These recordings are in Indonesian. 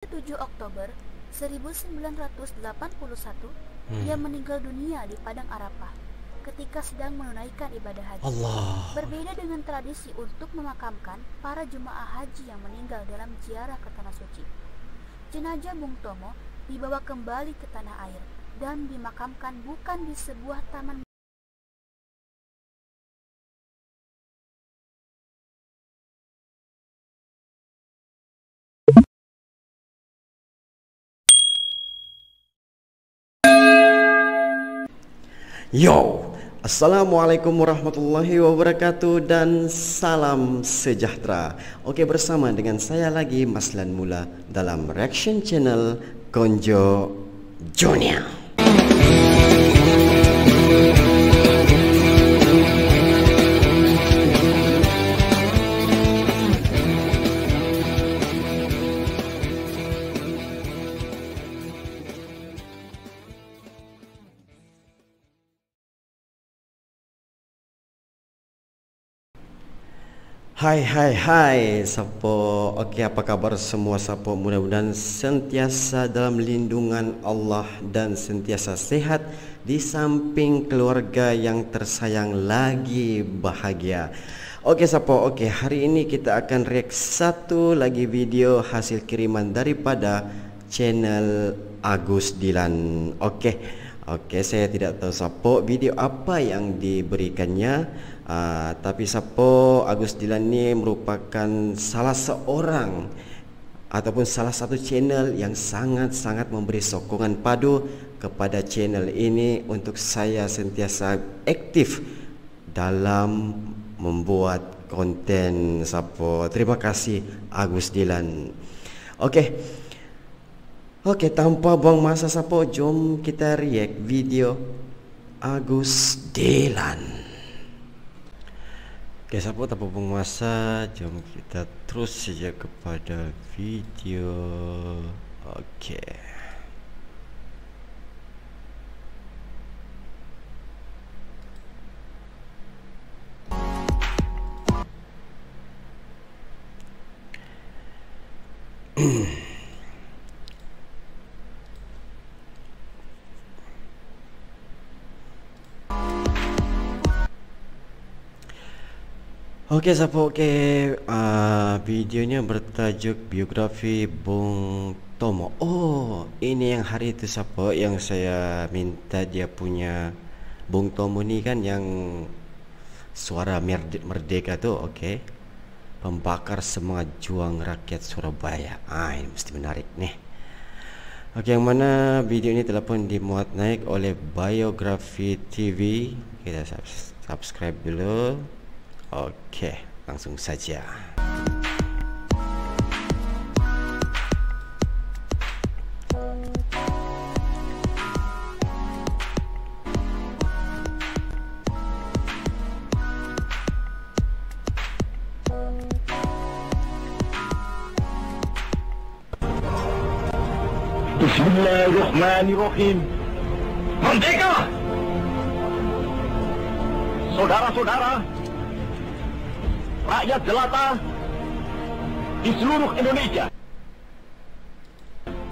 7 Oktober 1981, ia meninggal dunia di Padang Arafah ketika sedang menunaikan ibadah haji. Allah. Berbeda dengan tradisi untuk memakamkan para jemaah haji yang meninggal dalam ziarah ke Tanah Suci, jenazah Bung Tomo dibawa kembali ke tanah air dan dimakamkan bukan di sebuah taman. Yo, assalamualaikum warahmatullahi wabarakatuh dan salam sejahtera. Oke, bersama dengan saya lagi Maslan Mula dalam reaction channel Konjo Junior. Hai Sapo. Oke, apa kabar semua Sapo? Mudah-mudahan sentiasa dalam lindungan Allah dan sentiasa sehat di samping keluarga yang tersayang lagi bahagia. Oke Sapo, oke, hari ini kita akan react satu lagi video hasil kiriman daripada channel Agus Dilan. Oke, saya tidak tahu Sapo video apa yang diberikannya. Tapi Sapo Agus Dilan ini merupakan salah seorang ataupun salah satu channel yang sangat-sangat memberi sokongan padu kepada channel ini untuk saya sentiasa aktif dalam membuat konten Sapo. Terima kasih Agus Dilan. Oke, tanpa buang masa Sapo, jom kita react video Agus Dilan. Oke Sapo, tanpa buang masa, jom kita terus saja kepada video. Oke. Oke Sapo, videonya bertajuk biografi Bung Tomo. Oh, ini yang hari itu Sapo yang saya minta dia punya. Bung Tomo ini kan yang suara merdeka tuh, oke. Pembakar semangat juang rakyat Surabaya. Ini mesti menarik nih. Oke, yang mana video ini telah pun dimuat naik oleh Biografi TV. Kita subscribe dulu. Oke, langsung saja. Bismillahirrahmanirrahim. Merdeka! Saudara-saudara, rakyat jelata di seluruh Indonesia.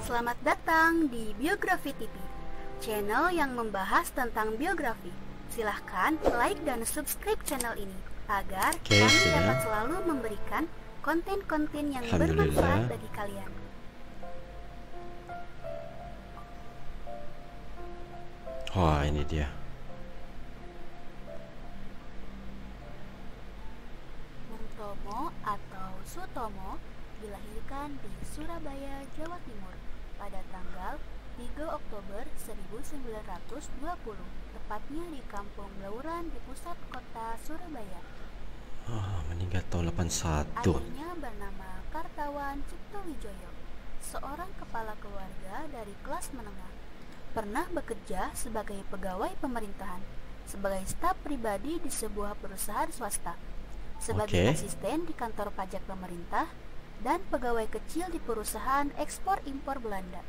Selamat datang di Biografi TV, channel yang membahas tentang biografi. Silahkan like dan subscribe channel ini agar kami dapat selalu memberikan konten-konten yang bermanfaat bagi kalian. Wah, ini dia. Bung Tomo atau Sutomo dilahirkan di Surabaya, Jawa Timur pada tanggal 3 Oktober 1920, tepatnya di Kampung Blauran di pusat kota Surabaya. Meninggal tahun 81. Ayahnya bernama Kartawan Ciptowijoyo, seorang kepala keluarga dari kelas menengah. Pernah bekerja sebagai pegawai pemerintahan, sebagai staf pribadi di sebuah perusahaan swasta, sebagai asisten di kantor pajak pemerintah, dan pegawai kecil di perusahaan ekspor-impor Belanda.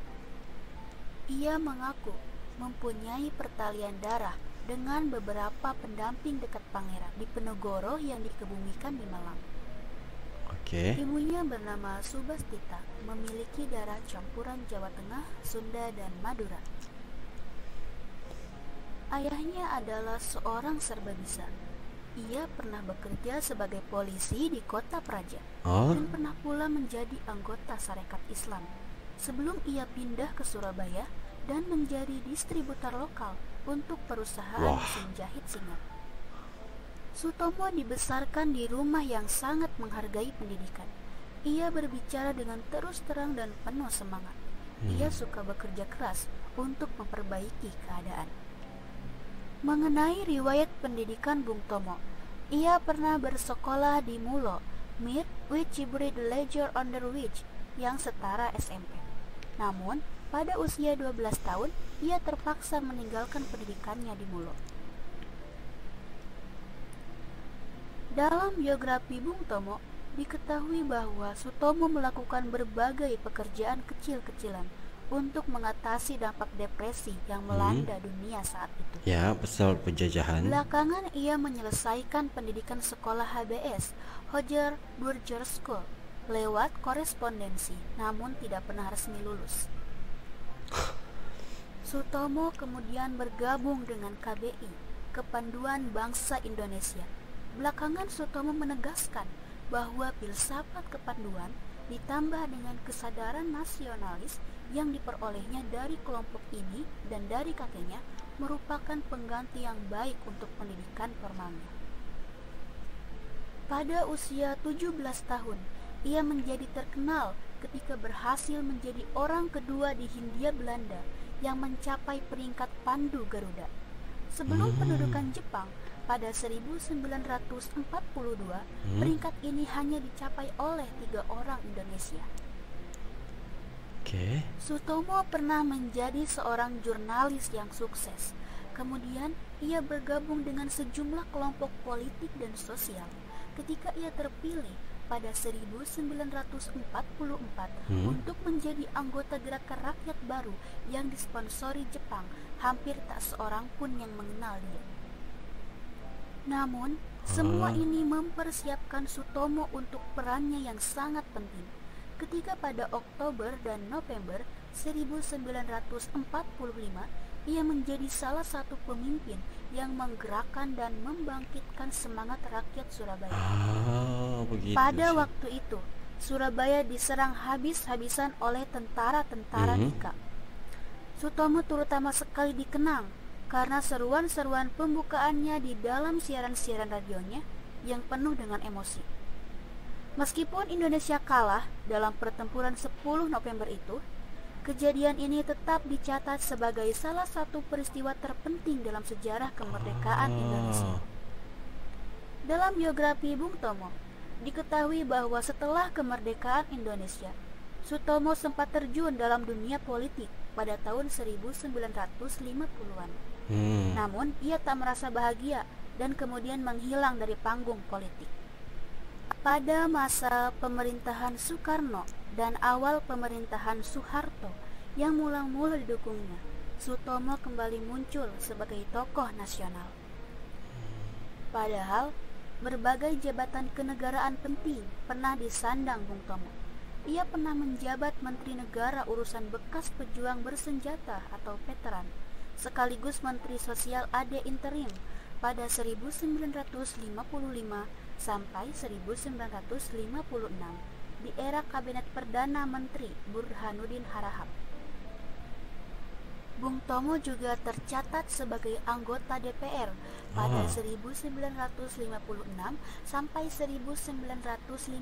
Ia mengaku mempunyai pertalian darah dengan beberapa pendamping dekat pangeran di Penogoro yang dikebumikan di Malang. Oke. Ibunya bernama Subastita, memiliki darah campuran Jawa Tengah, Sunda, dan Madura. Ayahnya adalah seorang serbabisa. Ia pernah bekerja sebagai polisi di kota Praja Oh, dan pernah pula menjadi anggota Sarekat Islam sebelum ia pindah ke Surabaya dan menjadi distributor lokal untuk perusahaan Wah. mesin jahit Singat. Sutomo dibesarkan di rumah yang sangat menghargai pendidikan. Ia berbicara dengan terus terang dan penuh semangat. Ia suka bekerja keras untuk memperbaiki keadaan. Mengenai riwayat pendidikan Bung Tomo, ia pernah bersekolah di Mulo, Mir Wicibrid Leger Onderwijs yang setara SMP. Namun, pada usia 12 tahun, ia terpaksa meninggalkan pendidikannya di Mulo. Dalam biografi Bung Tomo, diketahui bahwa Sutomo melakukan berbagai pekerjaan kecil-kecilan untuk mengatasi dampak depresi yang melanda dunia saat itu. ya, pasal penjajahan. Belakangan ia menyelesaikan pendidikan sekolah HBS, Hoger Burger School, lewat korespondensi, namun tidak pernah resmi lulus. Sutomo kemudian bergabung dengan KBI, Kepanduan Bangsa Indonesia. Belakangan Sutomo menegaskan bahwa filsafat kepanduan ditambah dengan kesadaran nasionalis yang diperolehnya dari kelompok ini dan dari kakeknya merupakan pengganti yang baik untuk pendidikan formalnya. Pada usia 17 tahun, ia menjadi terkenal ketika berhasil menjadi orang kedua di Hindia Belanda yang mencapai peringkat pandu Garuda. Sebelum pendudukan Jepang pada 1942, peringkat ini hanya dicapai oleh 3 orang Indonesia. Oke. Sutomo pernah menjadi seorang jurnalis yang sukses. Kemudian ia bergabung dengan sejumlah kelompok politik dan sosial. Ketika ia terpilih pada 1944 untuk menjadi anggota Gerakan Rakyat Baru yang disponsori Jepang, hampir tak seorang pun yang mengenal dia. Namun, semua ini mempersiapkan Sutomo untuk perannya yang sangat penting. Ketika pada Oktober dan November 1945, ia menjadi salah satu pemimpin yang menggerakkan dan membangkitkan semangat rakyat Surabaya. Begitu. Pada sih. waktu itu, Surabaya diserang habis-habisan oleh tentara-tentara Nika. Sutomo terutama sekali dikenang karena seruan-seruan pembukaannya di dalam siaran-siaran radionya yang penuh dengan emosi. Meskipun Indonesia kalah dalam pertempuran 10 November itu, kejadian ini tetap dicatat sebagai salah satu peristiwa terpenting dalam sejarah kemerdekaan Indonesia. Dalam biografi Bung Tomo, diketahui bahwa setelah kemerdekaan Indonesia, Sutomo sempat terjun dalam dunia politik pada tahun 1950-an. Namun, ia tak merasa bahagia dan kemudian menghilang dari panggung politik. Pada masa pemerintahan Soekarno dan awal pemerintahan Soeharto yang mula-mula didukungnya, Sutomo kembali muncul sebagai tokoh nasional. Padahal, berbagai jabatan kenegaraan penting pernah disandang Bung Tomo. Ia pernah menjabat Menteri Negara Urusan Bekas Pejuang Bersenjata atau Veteran, sekaligus Menteri Sosial AD Interim pada 1955 sampai 1956 di era Kabinet Perdana Menteri Burhanuddin Harahap. Bung Tomo juga tercatat sebagai anggota DPR pada 1956 sampai 1959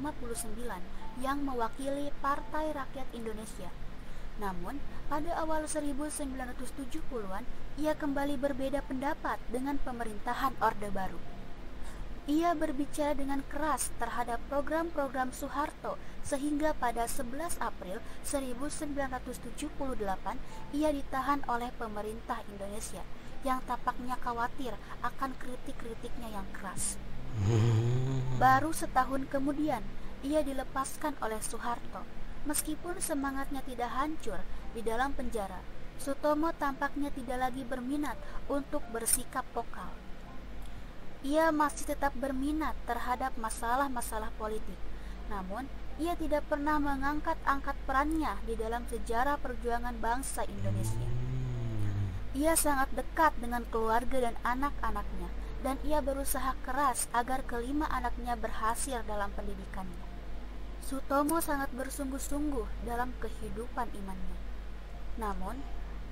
yang mewakili Partai Rakyat Indonesia. Namun, pada awal 1970-an, ia kembali berbeda pendapat dengan pemerintahan Orde Baru. Ia berbicara dengan keras terhadap program-program Soeharto sehingga pada 11 April 1978 ia ditahan oleh pemerintah Indonesia yang tampaknya khawatir akan kritik-kritiknya yang keras. Baru setahun kemudian ia dilepaskan oleh Soeharto. Meskipun semangatnya tidak hancur di dalam penjara, Sutomo tampaknya tidak lagi berminat untuk bersikap vokal. Ia masih tetap berminat terhadap masalah-masalah politik. Namun, ia tidak pernah mengangkat-angkat perannya di dalam sejarah perjuangan bangsa Indonesia. Ia sangat dekat dengan keluarga dan anak-anaknya, dan ia berusaha keras agar kelima anaknya berhasil dalam pendidikannya. Sutomo sangat bersungguh-sungguh dalam kehidupan imannya. Namun,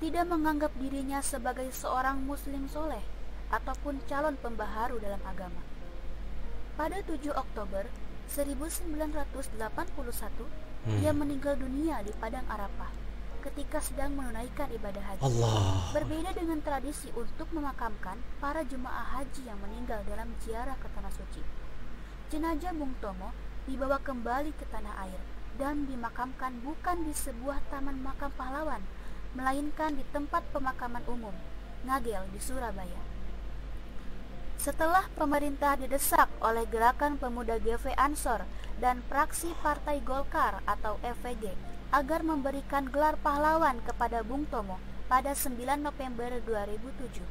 tidak menganggap dirinya sebagai seorang muslim soleh ataupun calon pembaharu dalam agama. Pada 7 Oktober 1981, ia meninggal dunia di Padang Arafah ketika sedang menunaikan ibadah haji. Berbeda dengan tradisi untuk memakamkan para jemaah haji yang meninggal dalam ziarah ke Tanah Suci, jenazah Bung Tomo dibawa kembali ke tanah air dan dimakamkan bukan di sebuah taman makam pahlawan, melainkan di tempat pemakaman umum, Ngagel di Surabaya. Setelah pemerintah didesak oleh Gerakan Pemuda GV Ansor dan Praksi Partai Golkar atau FVG agar memberikan gelar pahlawan kepada Bung Tomo pada 9 November 2007.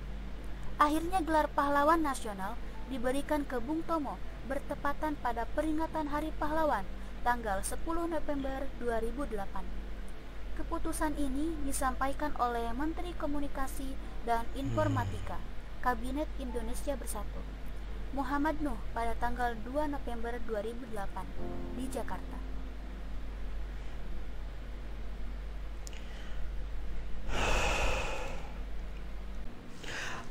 Akhirnya gelar pahlawan nasional diberikan ke Bung Tomo bertepatan pada peringatan Hari Pahlawan tanggal 10 November 2008. Keputusan ini disampaikan oleh Menteri Komunikasi dan Informatika Kabinet Indonesia Bersatu, Muhammad Nuh pada tanggal 2 November 2008 di Jakarta.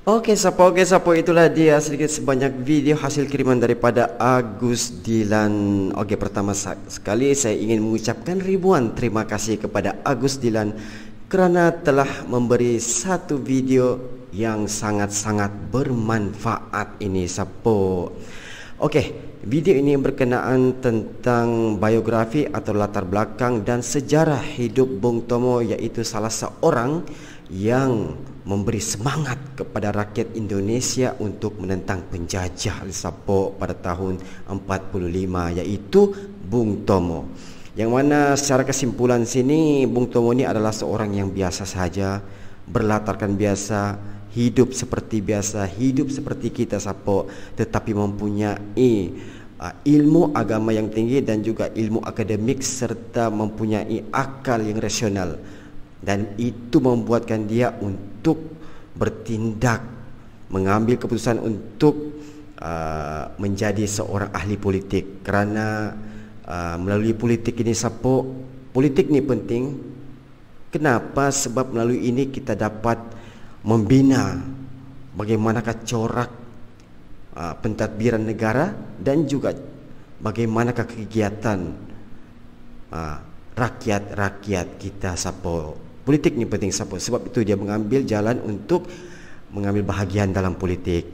Oke sapo, itulah dia sedikit sebanyak video hasil kiriman daripada Agus Dilan. Oke, pertama sekali saya ingin mengucapkan ribuan terima kasih kepada Agus Dilan kerana telah memberi satu video yang sangat-sangat bermanfaat ini sapo. Oke, video ini berkenaan tentang biografi atau latar belakang dan sejarah hidup Bung Tomo, iaitu salah seorang yang memberi semangat kepada rakyat Indonesia untuk menentang penjajah sapo pada tahun 45, iaitu Bung Tomo. Yang mana secara kesimpulan sini Bung Tomo ini adalah seorang yang biasa saja, berlatarkan biasa, hidup seperti biasa, hidup seperti kita sapo, tetapi mempunyai ilmu agama yang tinggi dan juga ilmu akademik serta mempunyai akal yang rasional, dan itu membuatkan dia untuk bertindak, mengambil keputusan untuk menjadi seorang ahli politik. Kerana melalui politik ini sapo, politik ni penting. Kenapa? Sebab melalui ini kita dapat membina bagaimanakah corak pentadbiran negara dan juga bagaimanakah kegiatan rakyat kita sapo. Politik ni penting sapo, sebab itu dia mengambil jalan untuk mengambil bahagian dalam politik.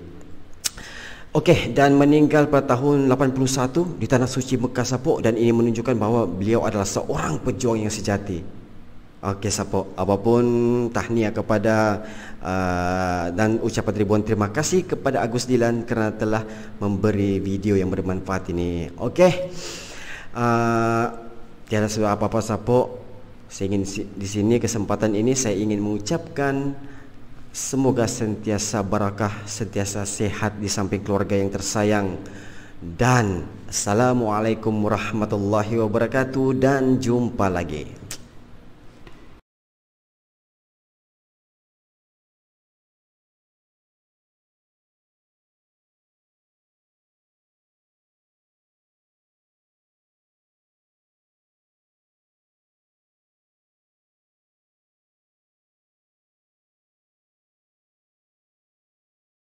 Okey, dan meninggal pada tahun 81 di Tanah Suci Mekah sapo, dan ini menunjukkan bahawa beliau adalah seorang pejuang yang sejati. Okey sapo, apapun tahniah kepada dan ucapan ribuan terima kasih kepada Agus Dilan kerana telah memberi video yang bermanfaat ini. Okey, tiada sebab apa-apa sapo, saya ingin di sini kesempatan ini saya ingin mengucapkan semoga sentiasa barakah, sentiasa sehat di samping keluarga yang tersayang, dan Assalamualaikum warahmatullahi wabarakatuh, dan jumpa lagi.